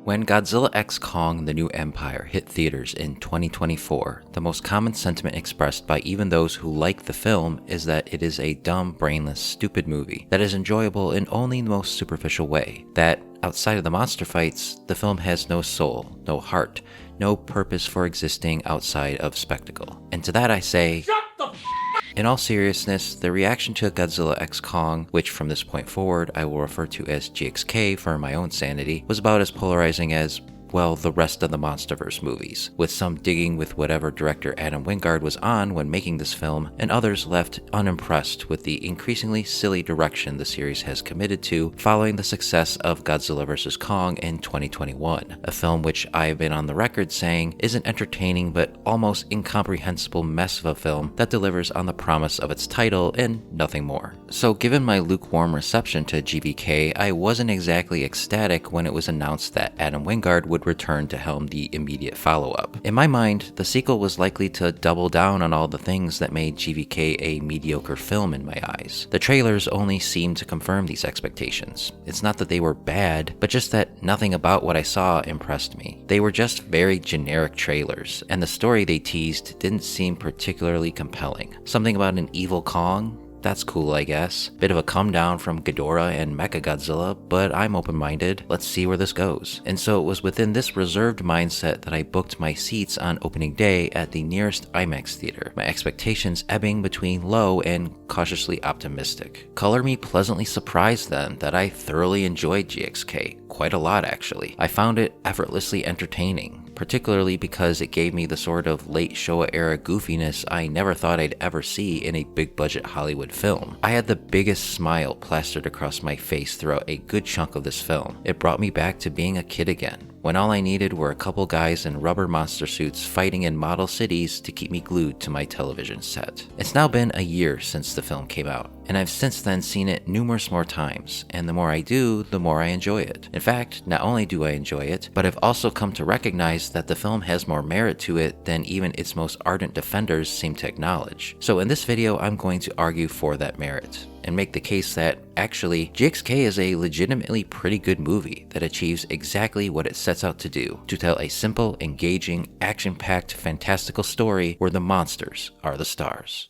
When Godzilla x Kong: The New Empire hit theaters in 2024, the most common sentiment expressed by even those who like the film is that it is a dumb, brainless, stupid movie that is enjoyable in only the most superficial way. That, outside of the monster fights, the film has no soul, no heart, no purpose for existing outside of spectacle. And to that I say, shut the f***! In all seriousness, the reaction to Godzilla x Kong, which from this point forward I will refer to as GXK for my own sanity, was about as polarizing as, well, the rest of the MonStarverse movies, with some digging with whatever director Adam Wingard was on when making this film, and others left unimpressed with the increasingly silly direction the series has committed to following the success of Godzilla vs. Kong in 2021, a film which I have been on the record saying is an entertaining but almost incomprehensible mess of a film that delivers on the promise of its title and nothing more. So given my lukewarm reception to GVK, I wasn't exactly ecstatic when it was announced that Adam Wingard would return to helm the immediate follow-up. In my mind, the sequel was likely to double down on all the things that made GVK a mediocre film in my eyes. The trailers only seemed to confirm these expectations. It's not that they were bad, but just that nothing about what I saw impressed me. They were just very generic trailers, and the story they teased didn't seem particularly compelling. Something about an evil Kong? That's cool, I guess. Bit of a come down from Ghidorah and Mechagodzilla, but I'm open-minded. Let's see where this goes. And so it was within this reserved mindset that I booked my seats on opening day at the nearest IMAX theater, my expectations ebbing between low and cautiously optimistic. Color me pleasantly surprised then that I thoroughly enjoyed GXK, quite a lot actually. I found it effortlessly entertaining, particularly because it gave me the sort of late Showa era goofiness I never thought I'd ever see in a big budget Hollywood film. I had the biggest smile plastered across my face throughout a good chunk of this film. It brought me back to being a kid again, when all I needed were a couple guys in rubber monster suits fighting in model cities to keep me glued to my television set. It's now been a year since the film came out, and I've since then seen it numerous more times, and the more I do, the more I enjoy it. In fact, not only do I enjoy it, but I've also come to recognize that the film has more merit to it than even its most ardent defenders seem to acknowledge. So in this video, I'm going to argue for that merit, and make the case that, actually, GXK is a legitimately pretty good movie that achieves exactly what it sets out to do, to tell a simple, engaging, action-packed, fantastical story where the monsters are the stars.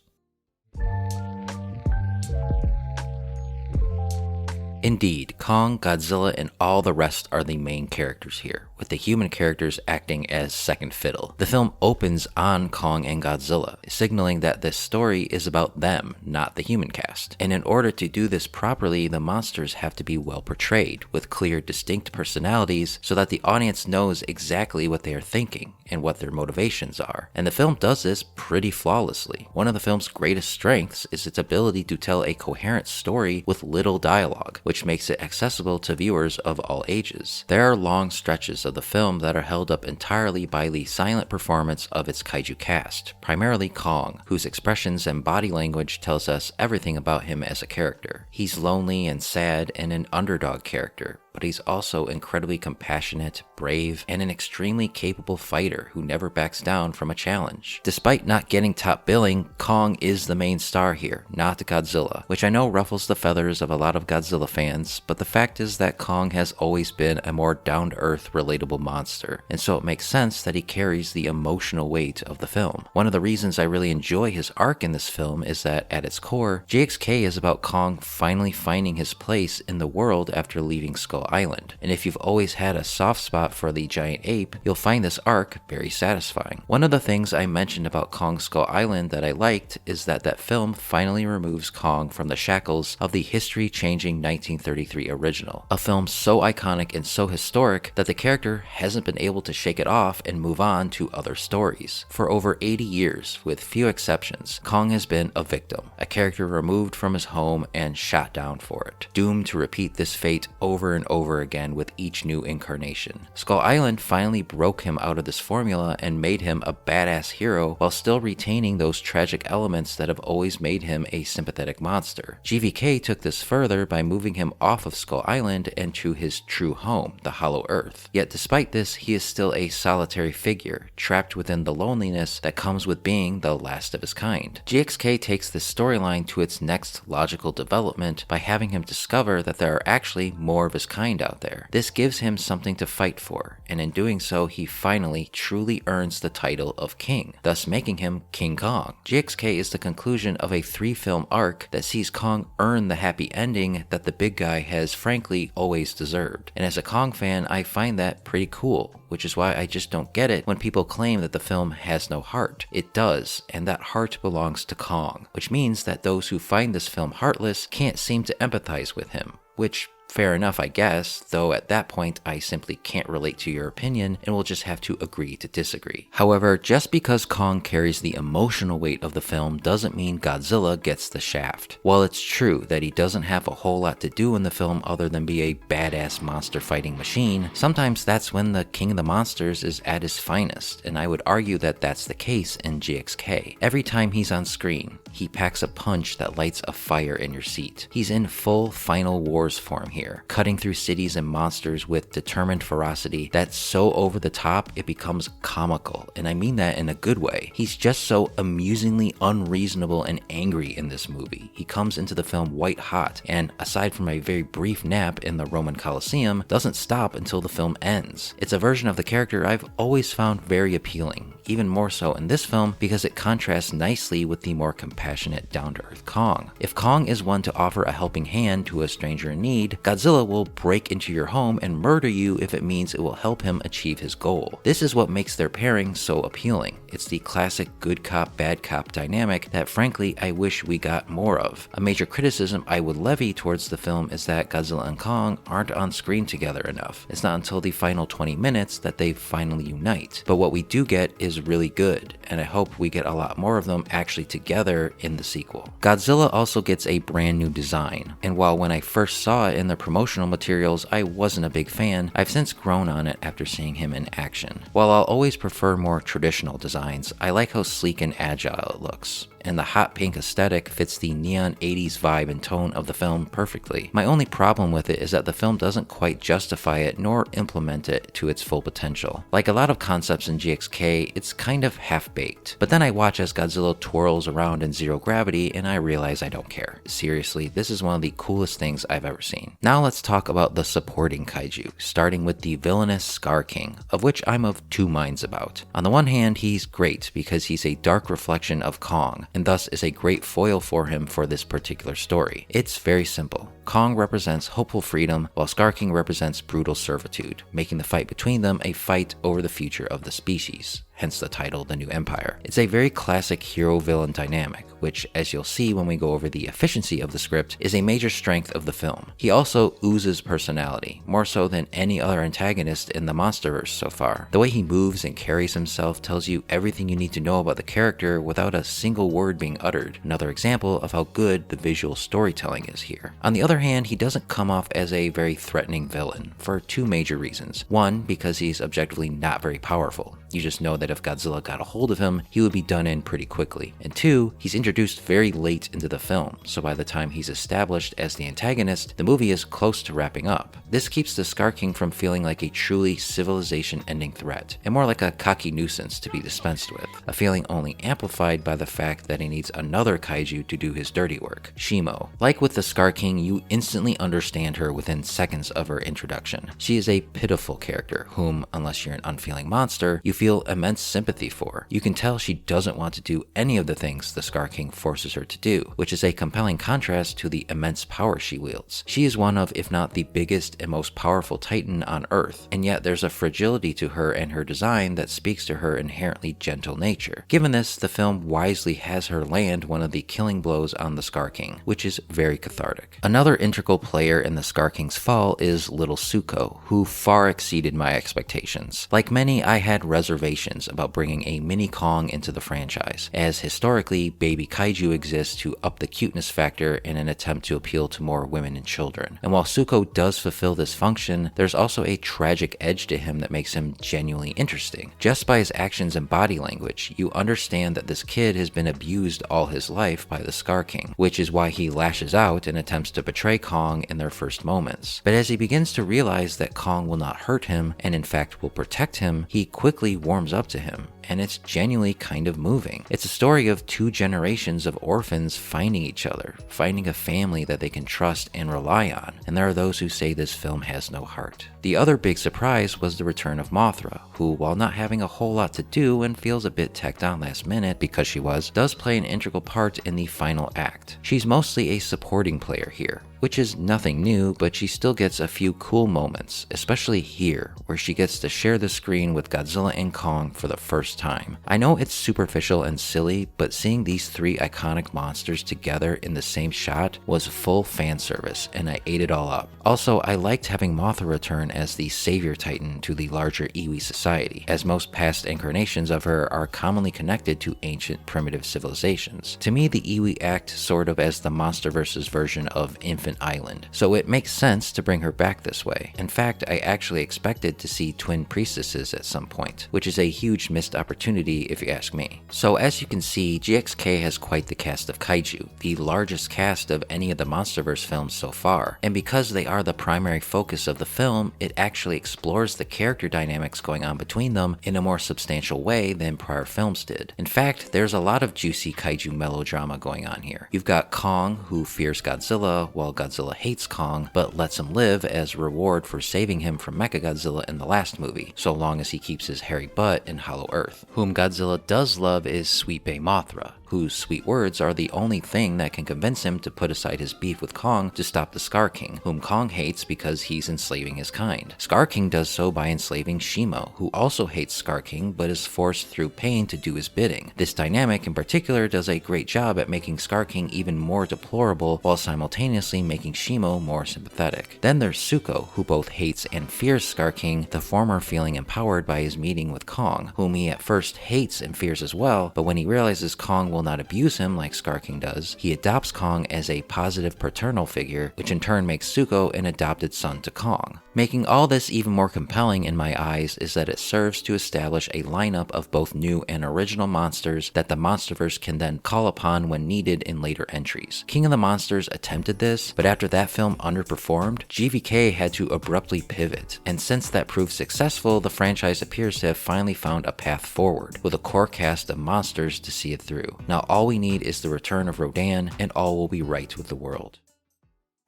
Indeed, Kong, Godzilla, and all the rest are the main characters here, with the human characters acting as second fiddle. The film opens on Kong and Godzilla, signaling that this story is about them, not the human cast. And in order to do this properly, the monsters have to be well portrayed, with clear, distinct personalities, so that the audience knows exactly what they are thinking and what their motivations are. And the film does this pretty flawlessly. One of the film's greatest strengths is its ability to tell a coherent story with little dialogue, which makes it accessible to viewers of all ages. There are long stretches of the film that are held up entirely by the silent performance of its kaiju cast, primarily Kong, whose expressions and body language tells us everything about him as a character. He's lonely and sad and an underdog character, but he's also incredibly compassionate, brave, and an extremely capable fighter who never backs down from a challenge. Despite not getting top billing, Kong is the main star here, not Godzilla, which I know ruffles the feathers of a lot of Godzilla fans, but the fact is that Kong has always been a more down-to-earth, relatable monster, and so it makes sense that he carries the emotional weight of the film. One of the reasons I really enjoy his arc in this film is that, at its core, GXK is about Kong finally finding his place in the world after leaving Skull Island, and if you've always had a soft spot for the giant ape, you'll find this arc very satisfying. One of the things I mentioned about Kong Skull Island that I liked is that that film finally removes Kong from the shackles of the history-changing 1933 original, a film so iconic and so historic that the character hasn't been able to shake it off and move on to other stories. For over 80 years, with few exceptions, Kong has been a victim, a character removed from his home and shot down for it, doomed to repeat this fate over and over again with each new incarnation. Skull Island finally broke him out of this formula and made him a badass hero while still retaining those tragic elements that have always made him a sympathetic monster. GVK took this further by moving him off of Skull Island and to his true home, the Hollow Earth. Yet despite this, he is still a solitary figure, trapped within the loneliness that comes with being the last of his kind. GXK takes this storyline to its next logical development by having him discover that there are actually more of his kind mankind out there. This gives him something to fight for, and in doing so, he finally truly earns the title of king, thus making him King Kong. GXK is the conclusion of a 3-film arc that sees Kong earn the happy ending that the big guy has frankly always deserved. And as a Kong fan, I find that pretty cool, which is why I just don't get it when people claim that the film has no heart. It does, and that heart belongs to Kong, which means that those who find this film heartless can't seem to empathize with him, which fair enough, I guess, though at that point I simply can't relate to your opinion and will just have to agree to disagree. However, just because Kong carries the emotional weight of the film doesn't mean Godzilla gets the shaft. While it's true that he doesn't have a whole lot to do in the film other than be a badass monster fighting machine, sometimes that's when the king of the monsters is at his finest, and I would argue that that's the case in GXK. Every time he's on screen, he packs a punch that lights a fire in your seat. He's in full Final Wars form here, cutting through cities and monsters with determined ferocity that's so over the top it becomes comical, and I mean that in a good way. He's just so amusingly unreasonable and angry in this movie. He comes into the film white hot, and aside from a very brief nap in the Roman Colosseum, doesn't stop until the film ends. It's a version of the character I've always found very appealing, even more so in this film because it contrasts nicely with the more compassionate, down-to-earth Kong. If Kong is one to offer a helping hand to a stranger in need, Godzilla will break into your home and murder you if it means it will help him achieve his goal. This is what makes their pairing so appealing. It's the classic good cop, bad cop dynamic that frankly I wish we got more of. A major criticism I would levy towards the film is that Godzilla and Kong aren't on screen together enough. It's not until the final 20 minutes that they finally unite. But what we do get is really good, and I hope we get a lot more of them actually together in the sequel. Godzilla also gets a brand new design, and while when I first saw it in the promotional materials I wasn't a big fan, I've since grown on it after seeing him in action. While I'll always prefer more traditional designs, I like how sleek and agile it looks, and the hot pink aesthetic fits the neon 80s vibe and tone of the film perfectly. My only problem with it is that the film doesn't quite justify it nor implement it to its full potential. Like a lot of concepts in GXK, it's kind of half-baked. But then I watch as Godzilla twirls around in zero gravity and I realize I don't care. Seriously, this is one of the coolest things I've ever seen. Now let's talk about the supporting kaiju, starting with the villainous Scar King, of which I'm of two minds about. On the one hand, he's great because he's a dark reflection of Kong, and thus is a great foil for him for this particular story. It's very simple. Kong represents hopeful freedom, while Scar King represents brutal servitude, making the fight between them a fight over the future of the species. Hence the title, The New Empire. It's a very classic hero-villain dynamic, which, as you'll see when we go over the efficiency of the script, is a major strength of the film. He also oozes personality, more so than any other antagonist in the MonsterVerse so far. The way he moves and carries himself tells you everything you need to know about the character without a single word being uttered. Another example of how good the visual storytelling is here. On the other hand, he doesn't come off as a very threatening villain, for two major reasons. One, because he's objectively not very powerful. You just know that if Godzilla got a hold of him, he would be done in pretty quickly. And two, he's introduced very late into the film, so by the time he's established as the antagonist, the movie is close to wrapping up. This keeps the Scar King from feeling like a truly civilization-ending threat, and more like a cocky nuisance to be dispensed with, a feeling only amplified by the fact that he needs another kaiju to do his dirty work, Shimo. Like with the Scar King, you instantly understand her within seconds of her introduction. She is a pitiful character whom, unless you're an unfeeling monster, you feel immense sympathy for. You can tell she doesn't want to do any of the things the Scar King forces her to do, which is a compelling contrast to the immense power she wields. She is one of, if not the biggest and most powerful titan on Earth, and yet there's a fragility to her and her design that speaks to her inherently gentle nature. Given this, the film wisely has her land one of the killing blows on the Scar King, which is very cathartic. Another integral player in the Scar King's fall is Little Suko, who far exceeded my expectations. Like many, I had reservations about bringing a mini Kong into the franchise, as historically, baby kaiju exists to up the cuteness factor in an attempt to appeal to more women and children. And while Suko does fulfill this function, there's also a tragic edge to him that makes him genuinely interesting. Just by his actions and body language, you understand that this kid has been abused all his life by the Scar King, which is why he lashes out and attempts to betray Kong in their first moments. But as he begins to realize that Kong will not hurt him, and in fact will protect him, he quickly warms up to him, and it's genuinely kind of moving. It's a story of two generations of orphans finding each other, finding a family that they can trust and rely on, and there are those who say this film has no heart. The other big surprise was the return of Mothra, who, while not having a whole lot to do and feels a bit tacked on last minute because she was, does play an integral part in the final act. She's mostly a supporting player here, which is nothing new, but she still gets a few cool moments, especially here, where she gets to share the screen with Godzilla and Kong for the first time. I know it's superficial and silly, but seeing these three iconic monsters together in the same shot was full fan service, and I ate it all up. Also, I liked having Mothra return as the savior titan to the larger Iwi society, as most past incarnations of her are commonly connected to ancient primitive civilizations. To me, the Iwi act sort of as the MonsterVerse's version of Infant Island, so it makes sense to bring her back this way. In fact, I actually expected to see twin priestesses at some point, which is a huge missed opportunity if you ask me. So as you can see, GXK has quite the cast of kaiju, the largest cast of any of the MonsterVerse films so far, and because they are the primary focus of the film, it actually explores the character dynamics going on between them in a more substantial way than prior films did. In fact, there's a lot of juicy kaiju melodrama going on here. You've got Kong, who fears Godzilla, while Godzilla hates Kong, but lets him live as reward for saving him from Mechagodzilla in the last movie, so long as he keeps his hairy butt in Hollow Earth. Whom Godzilla does love is Sweet Bae Mothra, whose sweet words are the only thing that can convince him to put aside his beef with Kong to stop the Scar King, whom Kong hates because he's enslaving his kind. Scar King does so by enslaving Shimo, who also hates Scar King but is forced through pain to do his bidding. This dynamic in particular does a great job at making Scar King even more deplorable while simultaneously making Shimo more sympathetic. Then there's Zuko, who both hates and fears Scar King, the former feeling empowered by his meeting with Kong, whom he at first hates and fears as well, but when he realizes Kong will not abuse him like Scar King does, he adopts Kong as a positive paternal figure, which in turn makes Zuko an adopted son to Kong. Making all this even more compelling in my eyes is that it serves to establish a lineup of both new and original monsters that the MonsterVerse can then call upon when needed in later entries. King of the Monsters attempted this, but after that film underperformed, GVK had to abruptly pivot, and since that proved successful, the franchise appears to have finally found a path forward, with a core cast of monsters to see it through. Now all we need is the return of Rodan, and all will be right with the world.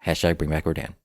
Hashtag bring back Rodan.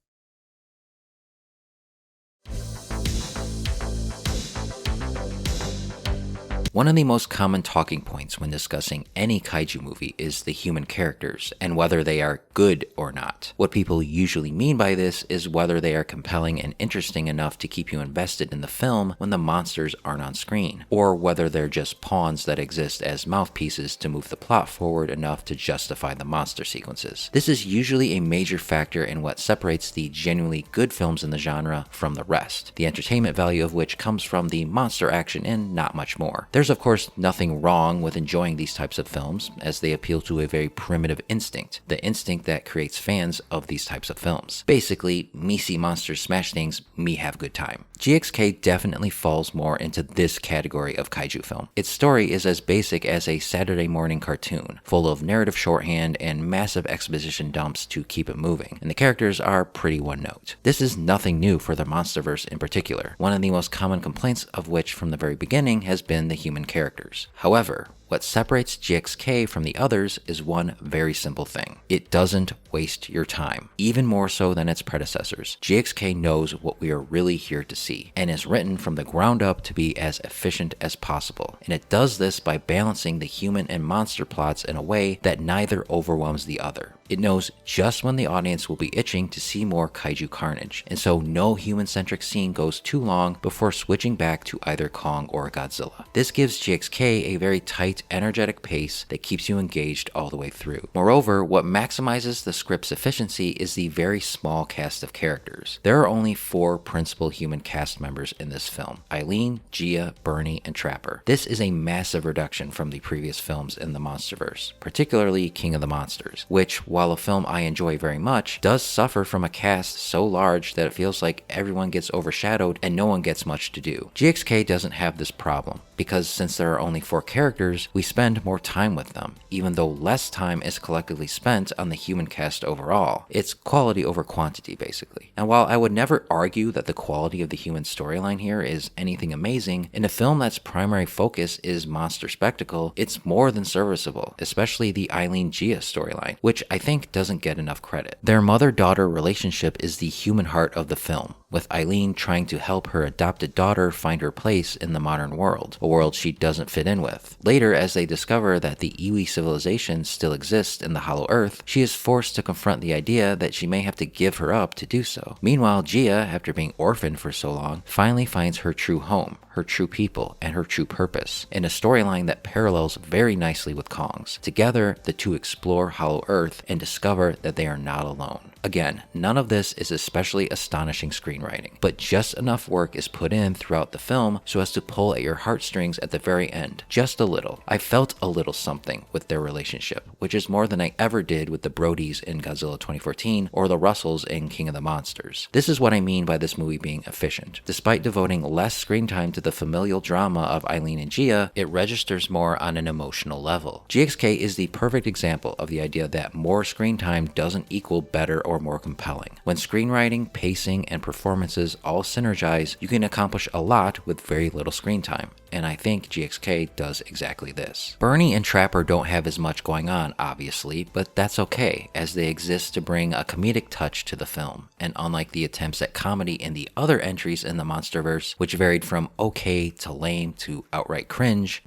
One of the most common talking points when discussing any kaiju movie is the human characters and whether they are good or not. What people usually mean by this is whether they are compelling and interesting enough to keep you invested in the film when the monsters aren't on screen, or whether they're just pawns that exist as mouthpieces to move the plot forward enough to justify the monster sequences. This is usually a major factor in what separates the genuinely good films in the genre from the rest, the entertainment value of which comes from the monster action and not much more. There's of course nothing wrong with enjoying these types of films, as they appeal to a very primitive instinct, the instinct that creates fans of these types of films. Basically, me see monsters smash things, me have good time. GXK definitely falls more into this category of kaiju film. Its story is as basic as a Saturday morning cartoon, full of narrative shorthand and massive exposition dumps to keep it moving, and the characters are pretty one note. This is nothing new for the MonsterVerse in particular, one of the most common complaints of which from the very beginning has been the human characters. However, what separates GXK from the others is one very simple thing. It doesn't waste your time, even more so than its predecessors. GXK knows what we are really here to see, and is written from the ground up to be as efficient as possible. And it does this by balancing the human and monster plots in a way that neither overwhelms the other. It knows just when the audience will be itching to see more kaiju carnage, and so no human-centric scene goes too long before switching back to either Kong or Godzilla. This gives GXK a very tight, energetic pace that keeps you engaged all the way through. Moreover, what maximizes the script's efficiency is the very small cast of characters. There are only 4 principal human cast members in this film: Eileen, Gia, Bernie, and Trapper. This is a massive reduction from the previous films in the MonsterVerse, particularly King of the Monsters, which, while a film I enjoy very much, does suffer from a cast so large that it feels like everyone gets overshadowed and no one gets much to do. GXK doesn't have this problem, because since there are only 4 characters, monsters, we spend more time with them, even though less time is collectively spent on the human cast overall. It's quality over quantity, basically. And while I would never argue that the quality of the human storyline here is anything amazing, in a film that's primary focus is monster spectacle, it's more than serviceable, especially the Eileen-Gia storyline, which I think doesn't get enough credit. Their mother-daughter relationship is the human heart of the film, with Eileen trying to help her adopted daughter find her place in the modern world, a world she doesn't fit in with. Later, as they discover that the Iwi civilization still exists in the Hollow Earth, she is forced to confront the idea that she may have to give her up to do so. Meanwhile, Gia, after being orphaned for so long, finally finds her true home, her true people, and her true purpose, in a storyline that parallels very nicely with Kong's. Together, the two explore Hollow Earth and discover that they are not alone. Again, none of this is especially astonishing screenwriting, but just enough work is put in throughout the film so as to pull at your heartstrings at the very end, just a little. I felt a little something with their relationship, which is more than I ever did with the Brodies in Godzilla 2014 or the Russells in King of the Monsters. This is what I mean by this movie being efficient. Despite devoting less screen time to the familial drama of Eileen and Gia, it registers more on an emotional level. GXK is the perfect example of the idea that more screen time doesn't equal better or more compelling. When screenwriting, pacing, and performances all synergize, you can accomplish a lot with very little screen time, and I think GXK does exactly this. Bernie and Trapper don't have as much going on, obviously, but that's okay, as they exist to bring a comedic touch to the film, and unlike the attempts at comedy in the other entries in the Monsterverse, which varied from okay to lame to outright cringe,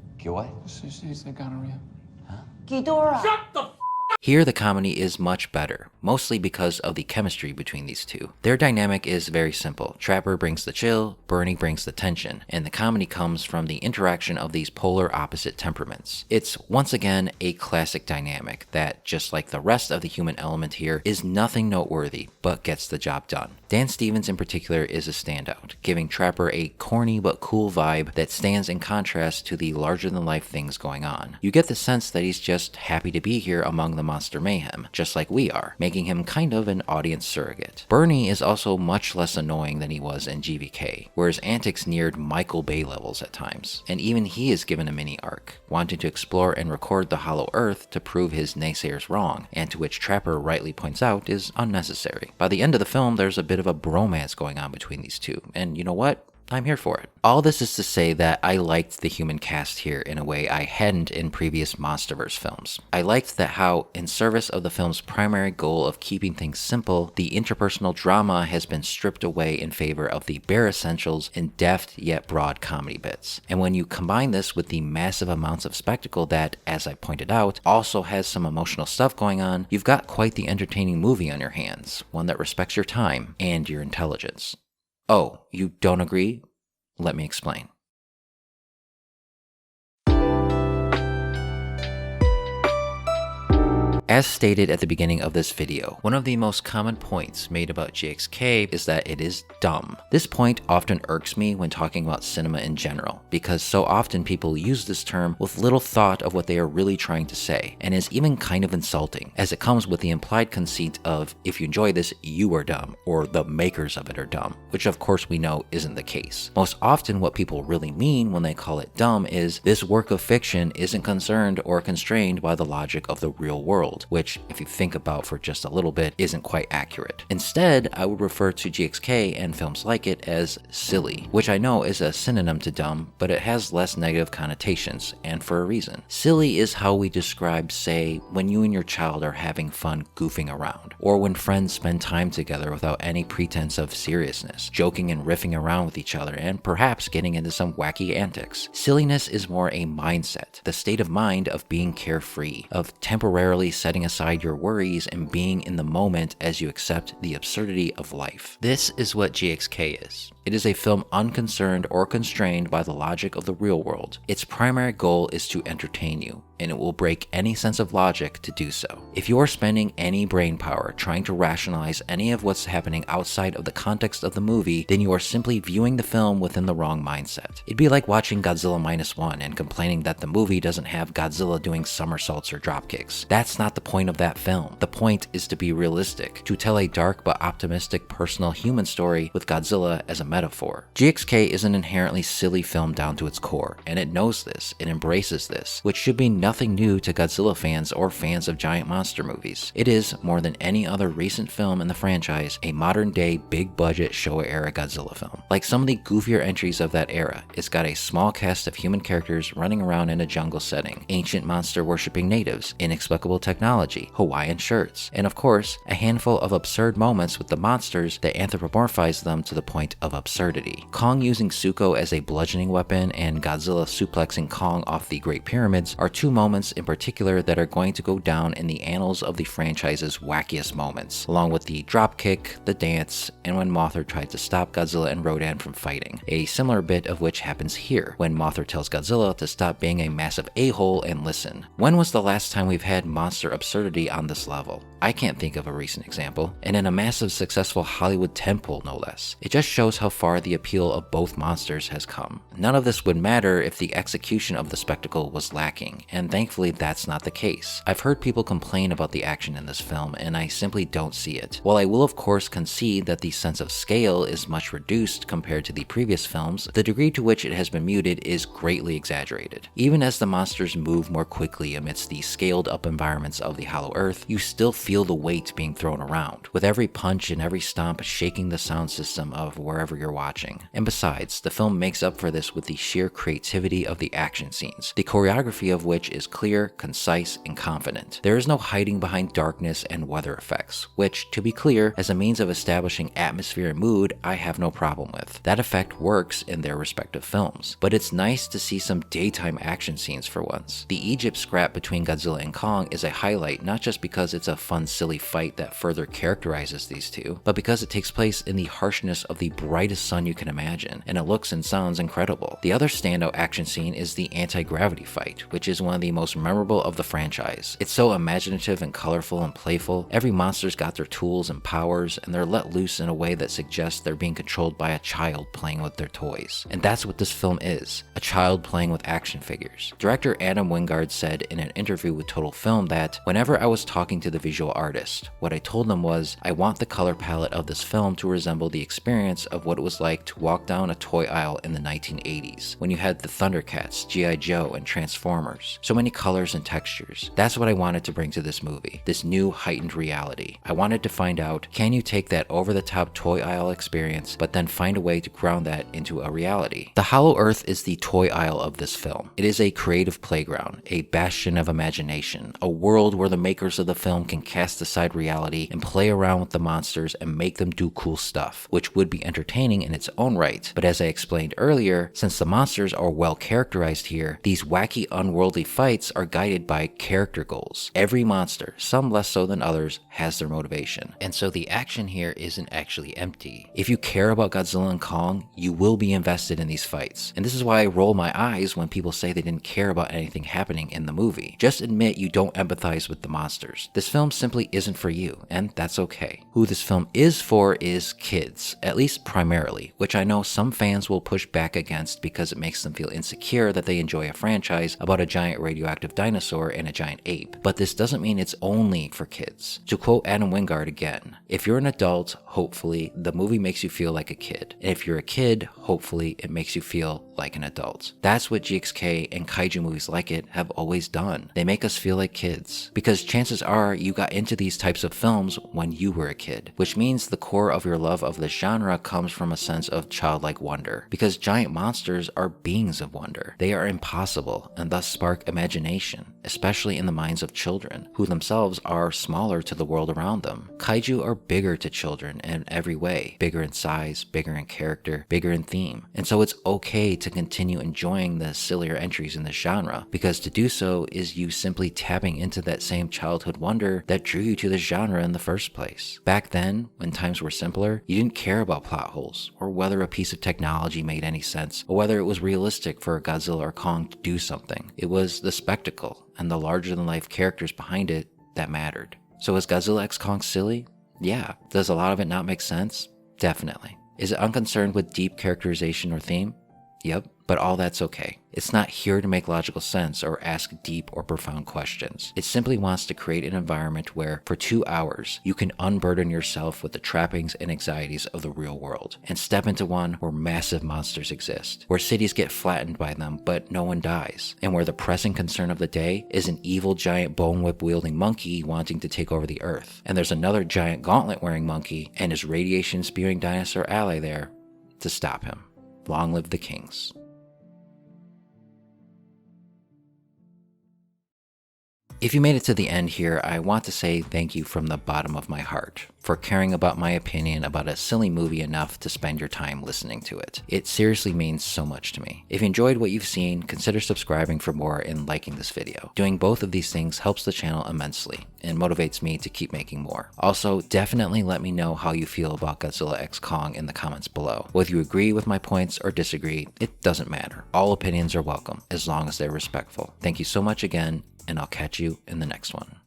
here the comedy is much better, mostly because of the chemistry between these two. Their dynamic is very simple. Trapper brings the chill, Bernie brings the tension, and the comedy comes from the interaction of these polar opposite temperaments. It's once again a classic dynamic that, just like the rest of the human element here, is nothing noteworthy, but gets the job done. Dan Stevens in particular is a standout, giving Trapper a corny but cool vibe that stands in contrast to the larger-than-life things going on. You get the sense that he's just happy to be here among the monster mayhem, just like we are, making him kind of an audience surrogate. Bernie is also much less annoying than he was in GVK, where his antics neared Michael Bay levels at times, and even he is given a mini arc, wanting to explore and record the Hollow Earth to prove his naysayers wrong, and to which Trapper rightly points out is unnecessary. By the end of the film, there's a bit of a bromance going on between these two, and you know what? I'm here for it. All this is to say that I liked the human cast here in a way I hadn't in previous Monsterverse films. I liked that how, in service of the film's primary goal of keeping things simple, the interpersonal drama has been stripped away in favor of the bare essentials and deft yet broad comedy bits. And when you combine this with the massive amounts of spectacle that, as I pointed out, also has some emotional stuff going on, you've got quite the entertaining movie on your hands, one that respects your time and your intelligence. Oh, you don't agree? Let me explain. As stated at the beginning of this video, one of the most common points made about GXK is that it is dumb. This point often irks me when talking about cinema in general, because so often people use this term with little thought of what they are really trying to say, and is even kind of insulting, as it comes with the implied conceit of, if you enjoy this, you are dumb, or the makers of it are dumb, which of course we know isn't the case. Most often what people really mean when they call it dumb is, this work of fiction isn't concerned or constrained by the logic of the real world, which, if you think about for just a little bit, isn't quite accurate. Instead, I would refer to GXK and films like it as silly, which I know is a synonym to dumb, but it has less negative connotations, and for a reason. Silly is how we describe, say, when you and your child are having fun goofing around, or when friends spend time together without any pretense of seriousness, joking and riffing around with each other, and perhaps getting into some wacky antics. Silliness is more a mindset, the state of mind of being carefree, of temporarily setting aside your worries and being in the moment as you accept the absurdity of life. This is what GXK is. It is a film unconcerned or constrained by the logic of the real world. Its primary goal is to entertain you, and it will break any sense of logic to do so. If you are spending any brain power trying to rationalize any of what's happening outside of the context of the movie, then you are simply viewing the film within the wrong mindset. It'd be like watching Godzilla -1 and complaining that the movie doesn't have Godzilla doing somersaults or dropkicks. That's not the point of that film. The point is to be realistic, to tell a dark but optimistic personal human story with Godzilla as a metaphor. GXK is an inherently silly film down to its core, and it knows this, it embraces this, which should be nothing new to Godzilla fans or fans of giant monster movies. It is, more than any other recent film in the franchise, a modern-day, big-budget Showa-era Godzilla film. Like some of the goofier entries of that era, it's got a small cast of human characters running around in a jungle setting, ancient monster-worshipping natives, inexplicable technology, Hawaiian shirts, and of course, a handful of absurd moments with the monsters that anthropomorphize them to the point of absurdity. Kong using Suko as a bludgeoning weapon and Godzilla suplexing Kong off the Great Pyramids are two moments in particular that are going to go down in the annals of the franchise's wackiest moments, along with the dropkick, the dance, and when Mothra tried to stop Godzilla and Rodan from fighting, a similar bit of which happens here, when Mothra tells Godzilla to stop being a massive a-hole and listen. When was the last time we've had monster absurdity on this level? I can't think of a recent example, and in a massive successful Hollywood tentpole no less. It just shows how far the appeal of both monsters has come. None of this would matter if the execution of the spectacle was lacking, and thankfully that's not the case. I've heard people complain about the action in this film, and I simply don't see it. While I will of course concede that the sense of scale is much reduced compared to the previous films, the degree to which it has been muted is greatly exaggerated. Even as the monsters move more quickly amidst the scaled up environments of the Hollow Earth, you still feel the weight being thrown around, with every punch and every stomp shaking the sound system of wherever you're watching. And besides, the film makes up for this with the sheer creativity of the action scenes, the choreography of which is clear, concise, and confident. There is no hiding behind darkness and weather effects, which, to be clear, as a means of establishing atmosphere and mood, I have no problem with. That effect works in their respective films, but it's nice to see some daytime action scenes for once. The Egypt scrap between Godzilla and Kong is a highlight not just because it's a fun, silly fight that further characterizes these two, but because it takes place in the harshness of the brightest sun you can imagine, and it looks and sounds incredible. The other standout action scene is the anti-gravity fight, which is one of the most memorable of the franchise. It's so imaginative and colorful and playful. Every monster's got their tools and powers, and they're let loose in a way that suggests they're being controlled by a child playing with their toys. And that's what this film is, a child playing with action figures. Director Adam Wingard said in an interview with Total Film that, whenever I was talking to the visual artist, what I told them was, I want the color palette of this film to resemble the experience of what it was like to walk down a toy aisle in the 1980s, when you had the Thundercats, G.I. Joe, and Transformers. So many colors and textures. That's what I wanted to bring to this movie, this new heightened reality. I wanted to find out, can you take that over-the-top toy aisle experience, but then find a way to ground that into a reality? The Hollow Earth is the toy aisle of this film. It is a creative playground, a bastion of imagination, a world where the makers of the film can cast aside reality and play around with the monsters and make them do cool stuff, which would be entertaining in its own right. But as I explained earlier, since the monsters are well characterized here, these wacky unworldly fights are guided by character goals. Every monster, some less so than others, has their motivation. And so the action here isn't actually empty. If you care about Godzilla and Kong, you will be invested in these fights. And this is why I roll my eyes when people say they didn't care about anything happening in the movie. Just admit you don't empathize with the monsters. This film simply isn't for you, and that's okay. Who this film is for is kids, at least primarily, which I know some fans will push back against because it makes them feel insecure that they enjoy a franchise about a giant radioactive dinosaur and a giant ape. But this doesn't mean it's only for kids. To quote Adam Wingard again, if you're an adult, hopefully, the movie makes you feel like a kid. And if you're a kid, hopefully, it makes you feel like an adult. That's what GXK and kaiju movies like it have always done. They make us feel like kids. Because chances are you got into these types of films when you were a kid, which means the core of your love of the genre comes from a sense of childlike wonder. Because giant monsters are beings of wonder. They are impossible and thus spark imagination, especially in the minds of children, who themselves are smaller to the world around them. Kaiju are bigger to children in every way, bigger in size, bigger in character, bigger in theme. And so it's okay to continue enjoying the sillier entries in the genre, because to do so is you simply tapping into that same childhood wonder that drew you to the genre in the first place. Back then, when times were simpler, you didn't care about plot holes, or whether a piece of technology made any sense, or whether it was realistic for Godzilla or Kong to do something. It was the spectacle and the larger-than-life characters behind it that mattered. So is Godzilla x Kong silly? Yeah. Does a lot of it not make sense? Definitely. Is it unconcerned with deep characterization or theme? Yep, but all that's okay. It's not here to make logical sense or ask deep or profound questions. It simply wants to create an environment where, for 2 hours, you can unburden yourself with the trappings and anxieties of the real world, and step into one where massive monsters exist, where cities get flattened by them but no one dies, and where the pressing concern of the day is an evil giant bone whip wielding monkey wanting to take over the earth, and there's another giant gauntlet wearing monkey and his radiation spewing dinosaur ally there to stop him. Long live the kings. If you made it to the end here, I want to say thank you from the bottom of my heart for caring about my opinion about a silly movie enough to spend your time listening to it. It seriously means so much to me. If you enjoyed what you've seen, consider subscribing for more and liking this video. Doing both of these things helps the channel immensely and motivates me to keep making more. Also, definitely let me know how you feel about Godzilla x Kong in the comments below. Whether you agree with my points or disagree, it doesn't matter. All opinions are welcome, as long as they're respectful. Thank you so much again, and I'll catch you in the next one.